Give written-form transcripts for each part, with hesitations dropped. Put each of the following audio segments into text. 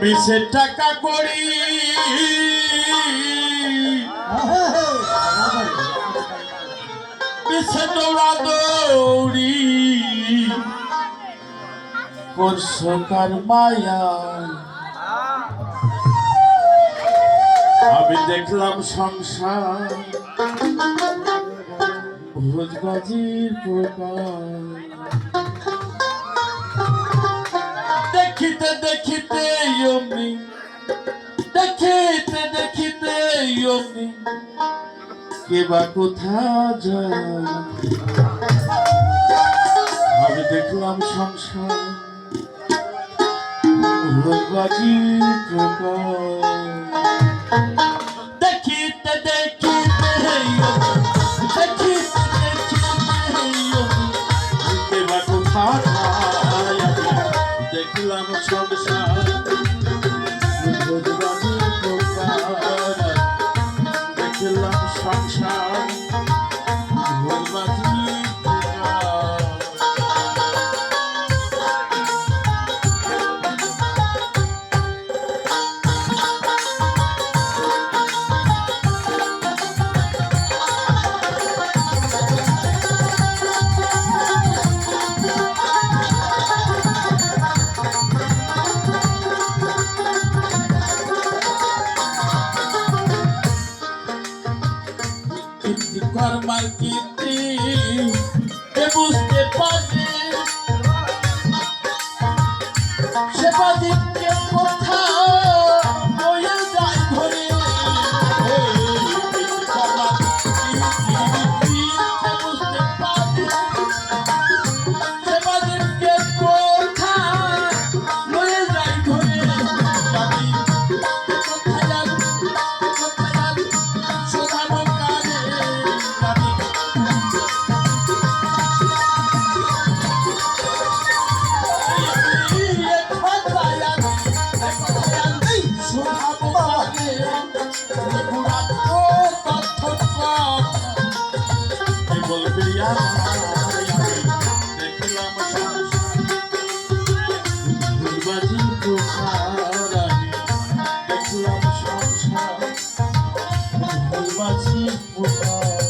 বিশে টাকা করি বিশে দৌড়া দৌড়ি করছো কার মায়া আমি দেখলাম সংসার ভোজবাজির প্রকার দেখিতে দেখিতে অমনি দেখিতে দেখিতে অমনি কেবা কোথা যায় আমি দেখলাম সংসার ভোজবাজির প্রকার দেখিতে দেখিতে দেখিতে কেবা কোথা যায় দেখলাম সংসার ভোজবাজির প্রকার দেখলাম সংসার ভোজবাজির প্রকার কর্মার কীর্তি বুঝতে পারে সেবাদিনকে কোথাও বয়ে যায় ধরে বুঝতে পারে সেবাদিনকে কোথাও বয়ে যায় ধরে দেখলাম সংসার ভোজবাজির প্রকার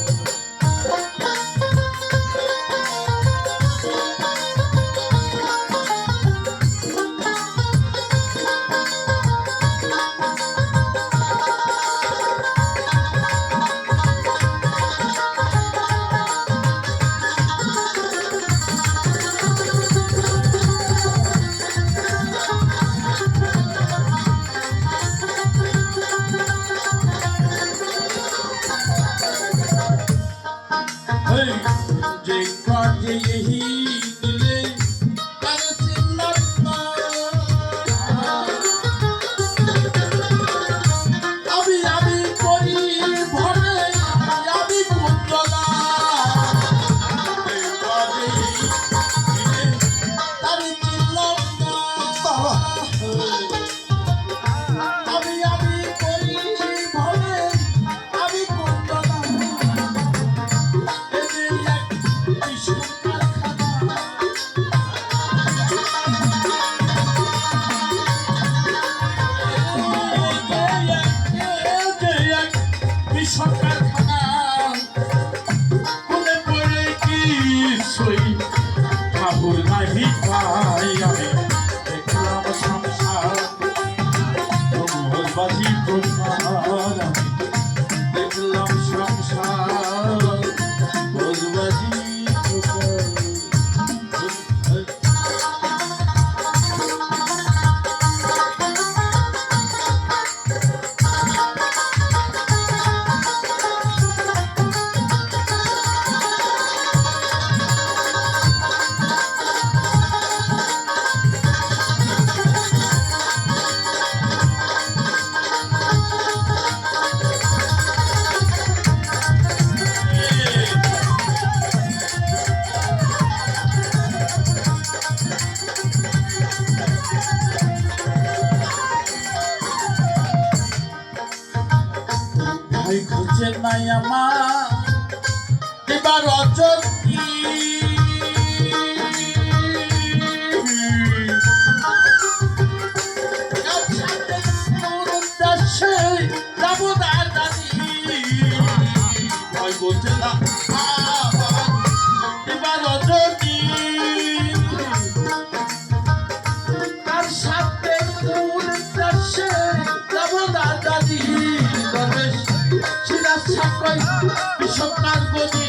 ভাই খুঁজে নাই আমার এবার অচল কি এবার যদি তার সাথে মূল দেশে যাব দাদি দরবেশ সিরাজ সাকই বিশ্বকার গদি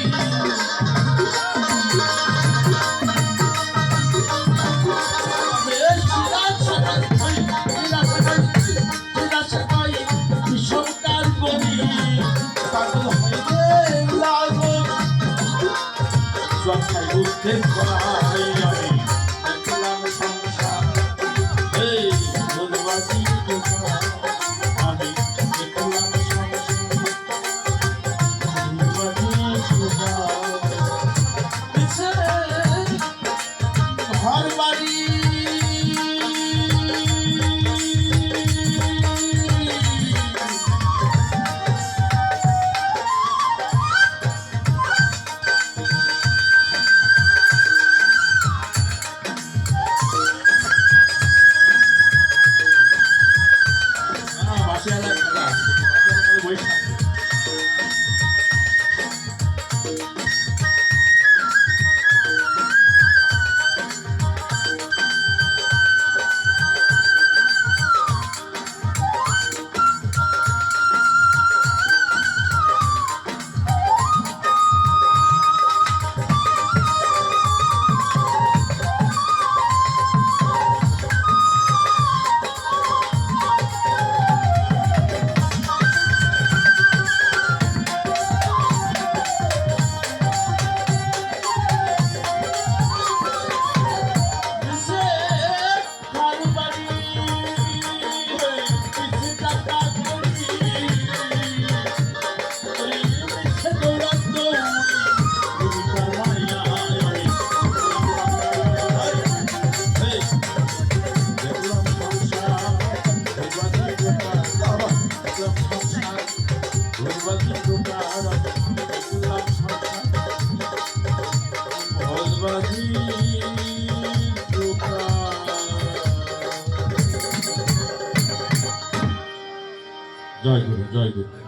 জন্মাই বুঝতে পারাই আমি দেখলাম সংসার এই বলবাজি আমি দেখলাম সংসার ঘর বাড়ি জয় গুরু জয় গুরু।